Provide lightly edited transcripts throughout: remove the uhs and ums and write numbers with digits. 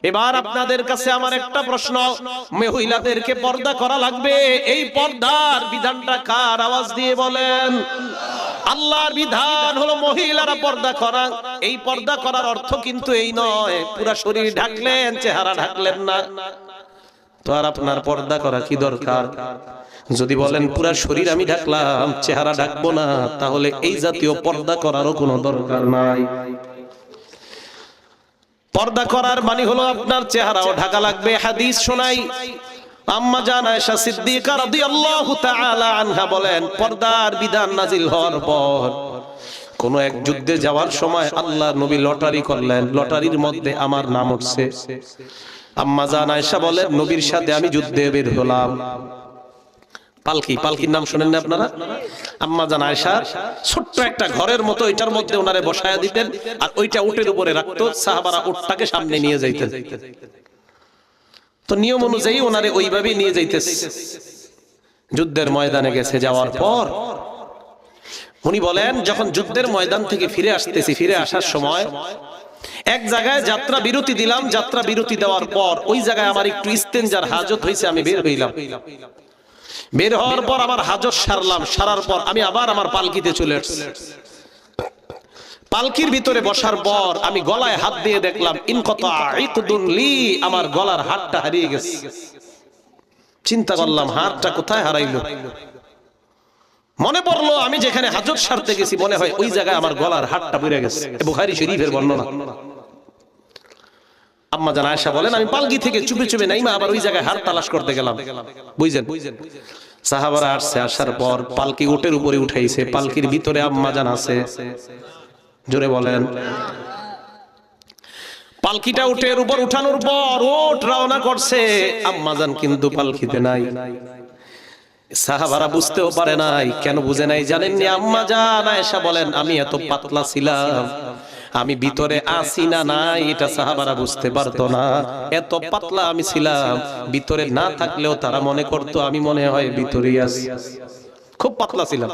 এবার আপনাদের কাছে আমার একটা প্রশ্ন, মহিলাদেরকে পর্দা করা লাগবে, এই পর্দার বিধানটা কার? আওয়াজ দিয়ে বলেন। আল্লাহর বিধান হলো মহিলারা পর্দা করা। এই পর্দা করার অর্থ কিন্তু এই নয় পুরো শরীর ঢাকলেন, চেহারা ঢাকলেন না। তো আর আপনার পর্দা করা কি দরকার? যদি বলেন পুরো শরীর আমি ঢাকলাম, চেহারা ঢাকবো না, তাহলে এই জাতীয় পর্দা করারও কোনো দরকার নাই। পর্দা করার মানে হলো আপনার চেহারাও ঢাকা লাগবে। হাদিস শোনাই, আম্মা জান আয়েশা সিদ্দিকা রাদিয়াল্লাহু তাআলা আনহা বলেন, পর্দার বিধান নাজিল হওয়ার পর কোন এক যুদ্ধে যাওয়ার সময় আল্লাহর নবী লটারি করলেন, লটারির মধ্যে আমার নাম উঠছে। আম্মা জান আয়েশা বলেন, নবীর সাথে আমি যুদ্ধে বের হলাম। পালকির নাম শুনেন না আপনারা? আম্মা জান আয়েশা ছোট্ট একটা ঘরের মতো, এটার মধ্যে ওনারে বসায়া দিতেন, আর ওইটা উটের উপরে রাখতো, সাহাবারা উটটাকে সামনে নিয়ে যাইতেন। তো নিয়ম অনুযায়ী ওনারে ওইভাবেই নিয়ে যাইতেছে। যুদ্ধের ময়দানে গেছে, যাওয়ার পর উনি বলেন, যখন যুদ্ধের ময়দান থেকে ফিরে আসতেছি, ফিরে আসার সময় এক জায়গায় যাত্রা বিরতি দিলাম। যাত্রা বিরতি দেওয়ার পর ওই জায়গায় আমার একটু ইস্তেনজার হাজত হয়েছে, আমি বের হইলাম। বের হওয়ার পর আমার হাজত সারলাম, সারার পর আমি আবার আমার পালকিতে চলে আসছি। পালকির ভিতরে বসার পর আমি গলায় হাত দিয়ে দেখলাম, ইনকাতা ইকদুন লি, আমার গলার হাড়টা হারিয়ে গেছে। চিন্তা করলাম, হাড়টা কোথায় হারাইলো? মনে পড়লো আমি যেখানে হাজত সারতে গেছি, মনে হয় ওই জায়গায় আমার গলার হাড়টা পড়ে গেছে। বুখারী শরীফের বর্ণনা। আম্মা জান আয়েশা বলেন, আমি পালকি থেকে চুপে চুপে নাইমা আবার ওই জায়গায় হাড় তালাশ করতে গেলাম। বুঝছেন? সাহাবারা আসছে, আসার পর পালকি উটের উপরে উঠাইছে, পালকির ভিতরে আম্মা জান আছে। জোরে বলেন। পালকিটা উটের উপর উঠানোর পর উট রওনা করছে, আম্মা জান কিন্তু পালকিতে নাই। সাহাবারা বুঝতেও পারে নাই। কেন বুঝে নাই জানেননি? আম্মা জান আয়েশা বলেন, আমি এত পাতলা ছিলাম, আমি ভিতরে আছি না নাই এটা সাহাবারা বুঝতে পারতো না। এত পাতলা আমি ছিলাম, ভিতরে না থাকলেও তারা মনে করতো আমি মনে হয় ভিতরেই আছি। খুব পাতলা ছিলাম।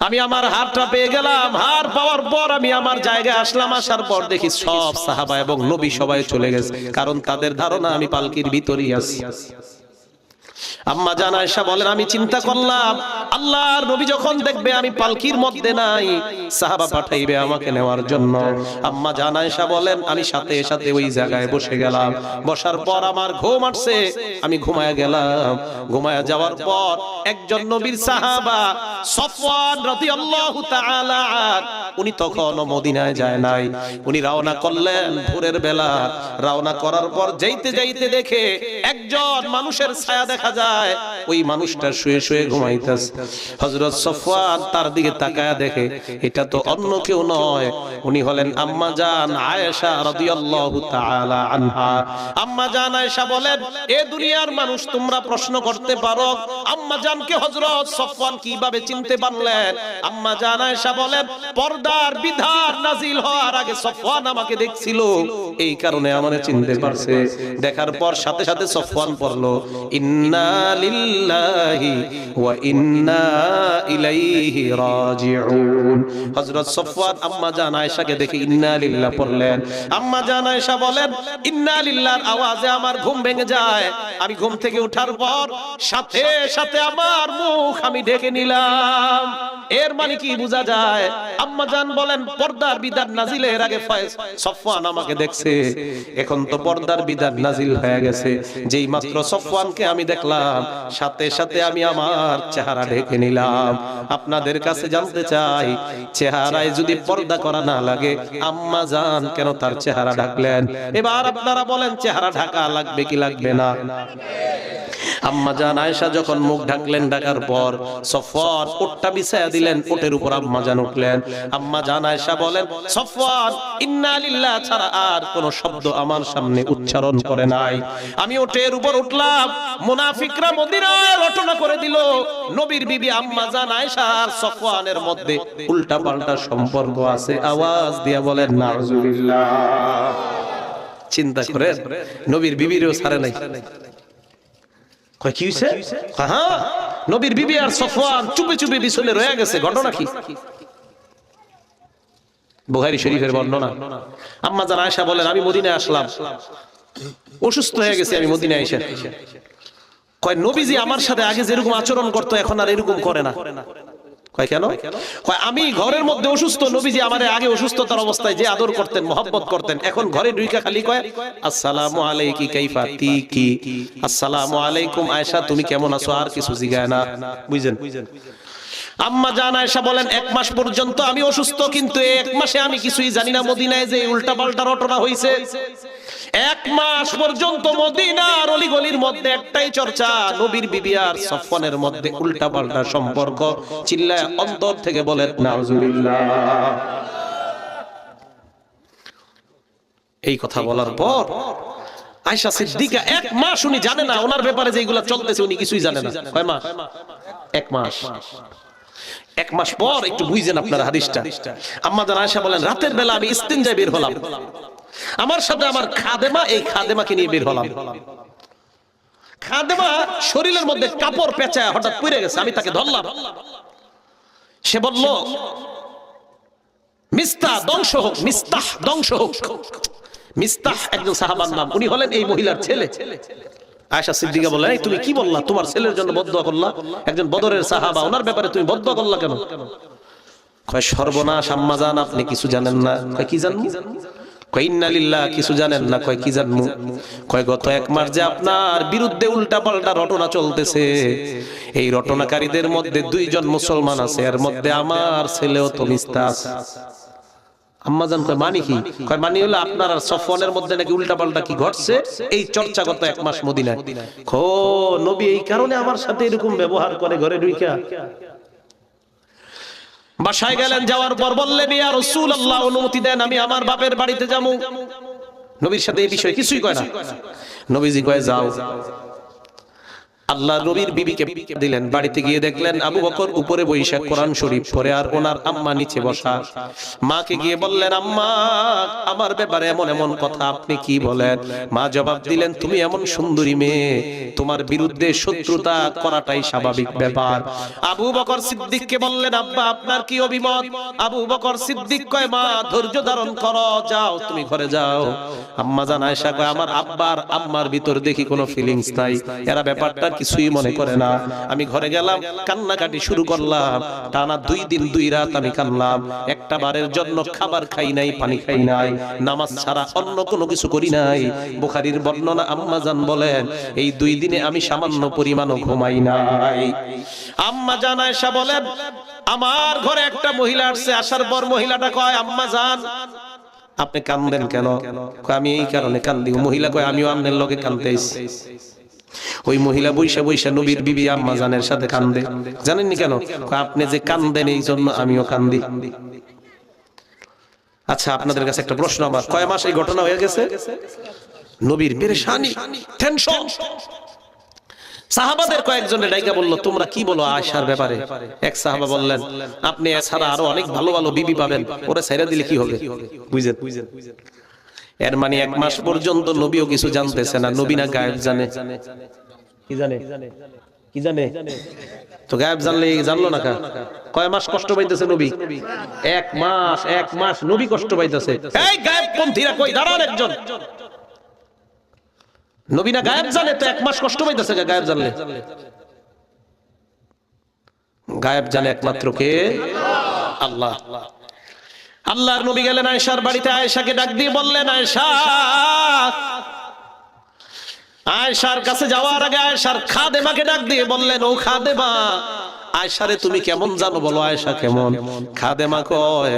আমি আমার হাড়টা পেয়ে গেলাম। হাড় পাওয়ার পর আমি আমার জায়গায় আসলাম। আসার পর দেখি সব সাহাবা এবং নবী সবাই চলে গেছে, কারণ তাদের ধারণা আমি পালকির ভিতরেই আছি। আম্মা জান আয়েশা বলেন, আমি চিন্তা করলাম আল্লাহর নবী যখন দেখবে আমি পালকির মধ্যে নাই, সাহাবা পাঠাইবে আমাকে নেওয়ার জন্য। আম্মা জান আয়েশা বলেন, আমি সাথে সাথে ওই জায়গায় বসে গেলাম। বসার পর আমার ঘুম আসছে, আমি ঘুমায়া গেলাম। ঘুমায়া যাওয়ার পর একজন নবীর সাহাবা সফওয়ান রাদিয়াল্লাহু তাআলা, উনি তখনও মদিনায় যায় নাই। উনি রওনা করলেন ভোরের বেলা। রওনা করার পর যাইতে যাইতে দেখে একজন মানুষের ছায়া দেখা যায়, ওই মানুষটা শুয়ে শুয়ে ঘুমাইতেছে। হযরত সফওয়ান তার দিকে তাকায়া দেখে এটা তো অন্য কেউ নয়, উনি হলেন আম্মা জান আয়েশা রাদিয়াল্লাহু তাআলা আনহা। আম্মা জান আয়েশা বলেন, এ দুনিয়ার মানুষ তোমরা প্রশ্ন করতে পারো আম্মা জানকে হযরত সফওয়ান কিভাবে চিনতে পারলেন? আম্মা জান আয়েশা বলেন, পর্দার বিধান নাজিল হওয়ার আগে সফওয়ান আমাকে দেখছিল, এই কারণে আমারে চিনতে পারছে। দেখার পর সাথে সাথে সফওয়ান পড়লো, ইন্না লিল্লাহি ওয়া ইন্না ইলাইহি রাজিউন। হযরত সফওয়ান আম্মা জান আয়েশাকে দেখে ইন্না লিল্লাহ পড়লেন। আম্মা জান আয়েশা বলেন, ইন্না লিল্লাহর আওয়াজে আমার ঘুম ভেঙে যায়। আমি ঘুম থেকে ওঠার পর সাথে সাথে আমার মুখ আমি ঢেকে নিলাম। এর মানে কি বোঝা যায়? আম্মা জান বলেন, পর্দার বিধান নাজিলের আগে সফওয়ান আমাকে দেখছে, এখন তো পর্দার বিধান নাজিল হয়ে গেছে। যেই মাত্র সফওয়ানকে আমি দেখলাম, সাথে সাথে আমি আমার চেহারা ঢেকে নিলাম। আপনাদের কাছে জানতে চাই, চেহারায় যদি পর্দা করা না লাগে, আম্মা জান কেন তার চেহারা ঢাকলেন? এবার আপনারা বলেন, চেহারা ঢাকা লাগবে কি লাগবে না? আম্মা জান আয়েশা যখন মুখ ঢাকলেন, ঢাকার পর সফওয়ান উটটা বিছায়া দিলেন, উটের উপর আম্মা জান উঠলেন। আম্মা জান আয়েশা বলেন, সফওয়ান ইন্না লিল্লাহ ছাড়া আর কোন শব্দ আমার সামনে উচ্চারণ করে নাই। আমি উটের উপর উঠলাম, মুনাফিকরা মদিনায় রটনা করে দিল নবীর বিবি আম্মা জান আয়েশা আর সফওয়ানের মধ্যে উল্টা পাল্টা সম্পর্ক আছে। আওয়াজ দিয়া বলেন নাউজুবিল্লাহ। চিন্তা করেন, নবীর বিবিরও ছাড়ে নাই। কয় কি হইছে? হ্যাঁ, নবীর বিবি আর সফওয়ান চুপে চুপে বিছানে রয়ে গেছে। ঘটনা কি? বুখারী শরীফের বর্ণনা। আম্মা জান আয়েশা বলেন আমি মদিনায় আসলাম, অসুস্থ হয়ে গেছি আমি মদিনায় এসে। কয় নবীজি আমার সাথে আগে যেরকম আচরণ করতো এখন আর এরকম করে না। কয় কেন? কয় আমি ঘরের মধ্যে অসুস্থ, নবীজি আমারে আগে অসুস্থতার অবস্থায় যে আদর করতেন, মহব্বত করতেন, এখন ঘরে ঢুইকা খালি কয় আসসালামু আলাইকি কাইফা তিকি, আসসালামু আলাইকুম আয়েশা তুমি কেমন আছো, আর কিছু জিগায় না। বুঝছেন? আম্মা জান আয়েশা বলেন 1 মাস পর্যন্ত আমি অসুস্থ, কিন্তু 1 মাসে আমি কিছুই জানি না মদিনায় যে উল্টা পাল্টা ঘটনা হইছে। 1 মাস পর্যন্ত মদিনার অলিগলির মধ্যে একটাই চর্চা, নবীর বিবি আর সফওয়ানের মধ্যে উল্টা পাল্টা সম্পর্ক। চিল্লায় অন্তর থেকে বলেন নাউজুবিল্লাহ। এই কথা বলার পর আয়েশা সিদ্দিকা 1 মাস উনি জানে না ওনার ব্যাপারে যেগুলা চলতেছে, উনি কিছুই জানে না। কয় মাস? 1 মাস। 1 মাস পর একটু বুঝেন আপনার হাদিসটা। আম্মা জান আয়েশা বলেন রাতের বেলা আমি ইস্তিনজায় বের হলাম, আমার সাথে আমার খাদেমা, এই খাদেমাকে নিয়ে বের হলাম। খাদেমা শরীরের মধ্যে কাপড় পেঁচায় হঠাৎ পড়ে গেছে, আমি তাকে ধরলাম। সে বলল মিস্তাহ ধ্বংস হোক, মিস্তাহ ধ্বংস হোক। মিস্তাহ একজন সাহাবার নাম, উনি হলেন এই মহিলার ছেলে। আয়েশা সিদ্দিকা বললেন এই তুমি কি বললা, তোমার ছেলের জন্য বদদুয়া করলা, একজন বদরের সাহাবা, ওনার ব্যাপারে তুমি বদদুয়া করলা কেন? কয় সর্বনাশ আম্মা জান আপনি কিছু জানেন না। কয় কি জানবো? কয় ইন্না লিল্লাহ, কিছু জানেন না? কয় কি জানবো? কয় গত 1 মাস যে আপনার বিরুদ্ধে উল্টা পাল্টা রটনা চলতেছে, এই রটনাকারীদের মধ্যে 2 জন মুসলমান আছে, এর মধ্যে আমার ছেলেও তো মিস্তাহ। আম্মা জান কয় মানে কি? কয় মানে হলো আপনার আর সফওয়ানের মধ্যে নাকি উল্টা পাল্টা কি ঘটছে, এই চর্চা গত 1 মাস মদিনায়। খো নবী এই কারণে আমার সাথে এরকম ব্যবহার করে ঘরে ঢুইকা। বাসায় গেলেন, যাওয়ার পর বললেন ইয়া রাসূলুল্লাহ অনুমতি দেন আমি আমার বাপের বাড়িতে যাবো। নবীর সাথে এই বিষয়ে কিছুই কয় না। নবীজি কয় যাও। আল্লাহ নবীর বিবিকে দিলেন, বাড়িতে গিয়ে দেখলেন আবু বকর উপরে বৈশা কোরআন শরীফ পড়ে, আর ওনার আম্মা নিচে বসা। মাকে গিয়ে বললেন আম্মা আমার ব্যাপারে এমন এমন কথা আপনি কি বলেন? মা জবাব দিলেন তুমি এমন সুন্দরী মেয়ে, তোমার বিরুদ্ধে শত্রুতা করাটাই স্বাভাবিক ব্যাপার। আবু বকর সিদ্দিককে বললেন আব্বা আপনার কি অভিমত? আবু বকর সিদ্দিক কয় মা ধৈর্য ধারণ করো, যাও তুমি ঘরে যাও। আম্মা জান আয়েশা কয় আমার আব্বার আম্মার ভিতর দেখি কোনো ফিলিংস নাই, এরা ব্যাপারটা কিছুই মনে করে না। আমি ঘরে গেলাম, কান্নাকাটি শুরু করলাম, টানা 2 দিন 2 রাত আমি কাঁদলাম। একটা বারের জন্য খাবার খাই নাই, পানি খাই নাই, নামাজ ছাড়া অন্য কোনো কিছু করি নাই। বুখারীর বর্ণনা আম্মা জান বলেন এই 2 দিনে আমি সামান্য পরিমাণও ঘুমাই নাই। আম্মা জান আয়েশা বলেন আমার ঘরে একটা মহিলা আসছে, আসার পর মহিলাটা কয় আম্মা জান আপনি কাঁদেন কেন? আমি এই কারণে কান্দি। মহিলা কয় আমিও আপনার লগে কাঁদতে আইছি। ওই মহিলা বৈশা বৈশা নবীর বিবি আম্মা জানের সাথে কান্দে। জানেননি কেন? আপনি যে কান্দেন এই জন্য আমিও কান্দি। আচ্ছা আপনাদের কাছে একটা প্রশ্ন আমার, কয় মাস এই ঘটনা হয়ে গেছে? নবীর পেরেশানি, টেনশন। সাহাবাদের কয়েকজনের ডাইকা বলল তোমরা কি বলো আয়েশার ব্যাপারে? এক সাহাবা বললেন আপনি এছাড়া আরো অনেক ভালো ভালো বিবি পাবেন, ওরা ছেড়ে দিলে কি হবে? বুঝেন? এর মানে 1 মাস পর্যন্ত নবীও কিছু জানতেছে না। নবী না গায়েব জানে? কি জানে? কি জানে? তো গায়েব জানলে জানলো না কা? কয় মাস কষ্ট পাইতেছে নবী? 1 মাস। 1 মাস নবী কষ্ট পাইতেছে। এই গায়েব পন্থীরা কই দাঁড়ান একজন। নবী না গায়েব জানে তো 1 মাস কষ্ট পাইতেছে গায়েব জানলে? গায়েব জানে একমাত্র কে? আল্লাহ। আল্লাহর নবী গেলেন আয়েশার বাড়িতে, আয়েশাকে ডাক দিয়ে বললেন আয়েশা। আয়েশার কাছে যাওয়ার আগে আয়েশার খাদেমাকে ডাক দিয়ে বললেন ও খাদেমা আয়েশারে তুমি কেমন জানো বলো? আয়েশা কেমন? খাদেমা কয়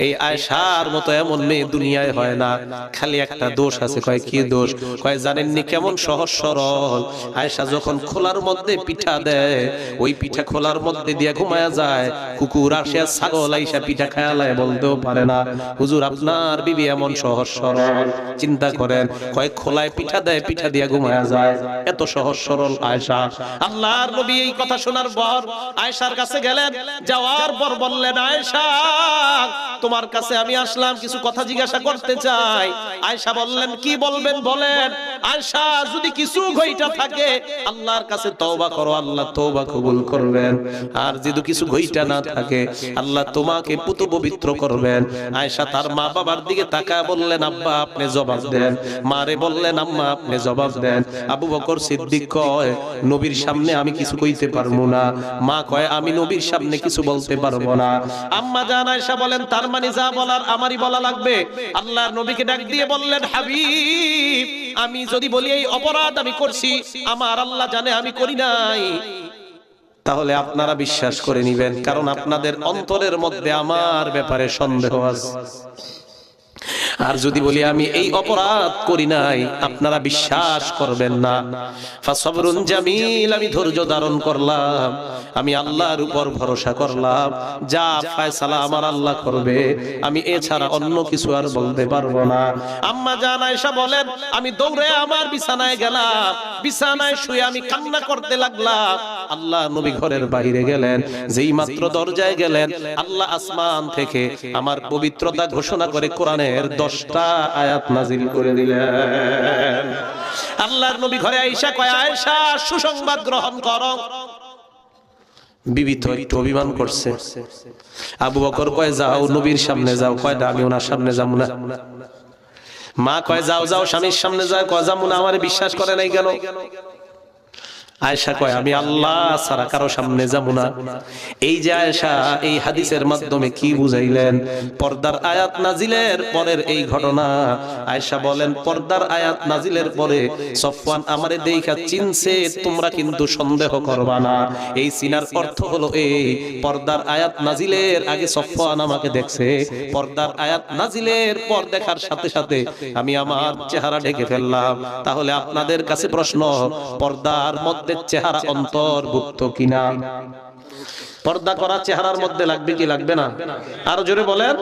এই আয়েশার মতো এমন মেয়ে দুনিয়ায় হয় না, খালি একটা দোষ আছে। কয় কি দোষ? কয় জানেননি কেমন সহজ সরল। আয়েশা যখন খোলার মধ্যে পিঠা দেয়, ওই পিঠা খোলার মধ্যে দিয়ে ঘুমায়া যায়, কুকুর আসে ছাগল আইসা পিঠা খায়ালায় বলতেও পারে না। হুজুর আপনার বিবি এমন সহজ সরল, চিন্তা করেন। কয় খোলায় পিঠা দেয়, পিঠা দিয়ে ঘুমায়া যায়, এত সহজ সরল আয়েশা। আল্লাহর নবী এই কথা শোনার পর আয়েশার কাছে গেলেন, যাওয়ার পর বললেন আয়েশা তোমার কাছে আমি আসলাম, কিছু কথা জিজ্ঞাসা করতে চাই। আয়েশা বললেন কি বলবেন বলেন। আয়েশা যদি কিছু ঘইটা থাকে আল্লাহর কাছে তওবা করো, আল্লাহ তওবা কবুল করবেন। আর যদি কিছু ঘইটা না থাকে আল্লাহ তোমাকে পুত পবিত্র করবেন। আয়েশা তার মা বাবার দিকে তাকায় বললেন, আব্বা আপনি জবাব দেন। মারে বললেন, আম্মা আপনি জবাব দেন। আবু বকর সিদ্দিক কয়, নবীর সামনে আমি কিছু কইতে পারবো না। মা কয়, আমি নবীর সামনে কিছু বলতে পারবো না। আম্মা জান আয়েশা বলেন, তার মানে যা বলার আমারই বলা লাগবে। আল্লাহর নবীকে ডাক দিয়ে বললেন, হাবিব আমি যদি বলি এই অপরাধ আমি করছি, আমার আল্লাহ জানে আমি করি নাই, তাহলে আপনারা বিশ্বাস করে নিবেন, কারণ আপনাদের অন্তরের মধ্যে আমার ব্যাপারে সন্দেহ আছে। আর যদি বলি আমি এই অপরাধ করি নাই, আপনারা বিশ্বাস করবেন না। ফাসবরুন জামিল, আমি ধৈর্য ধারণ করলাম, আমি আল্লাহর উপর ভরসা করলাম, যা ফয়সালা আমার আল্লাহ করবে, আমি এছাড়া অন্য কিছু আর বলতে পারবো না। আম্মা জান আয়েশা বলেন, আমি দৌড়ে আমার বিছানায় গেলাম, বিছানায় শুয়ে আমি কান্না করতে লাগলাম। আল্লাহ নবী ঘরের বাইরে গেলেন, যেই মাত্র দরজায় গেলেন আল্লাহ আসমান থেকে আমার পবিত্রতা ঘোষণা করে কোরআনের 10টা আয়াত নাজিল করে দিলেন। আল্লাহর নবী ঘরে আয়েশা কয়, আয়েশা সুসংবাদ গ্রহণ করো। বিবি তো একটু অভিমান করছে। আবু বকর কয়, যাও নবীর সামনে যাও। কয়, আমি ওনার সামনে যাবো না। মা কয়, যাও যাও স্বামীর সামনে যায়। কয়, যাবো না, আমার বিশ্বাস করে নাই কেন? আয়েশা কয়, আমি আল্লাহ ছাড়া কারো সামনে যাব না। এই যে আয়েশা এই হাদিসের মাধ্যমে কি বুঝাইলেন? পর্দার আয়াত নাজিলের পরের এই ঘটনা। আয়েশা বলেন, পর্দার আয়াত নাজিলের পরে সফওয়ান আমারে দেখা চিনছে, তোমরা কিন্তু সন্দেহ করবা না। এই চিনার অর্থ হলো এই, পর্দার আয়াত নাজিলের আগে সফওয়ান আমাকে দেখছে, পর্দার আয়াত নাজিলের পর দেখার সাথে সাথে আমি আমার চেহারা ঢেকে ফেললাম। তাহলে আপনাদের কাছে প্রশ্ন, পর্দার মধ্যে চেহারা অন্তর্ভুক্ত কিনা? পর্দা করা চেহারার মধ্যে লাগবে কি লাগবে না? আরো জোরে বলেন।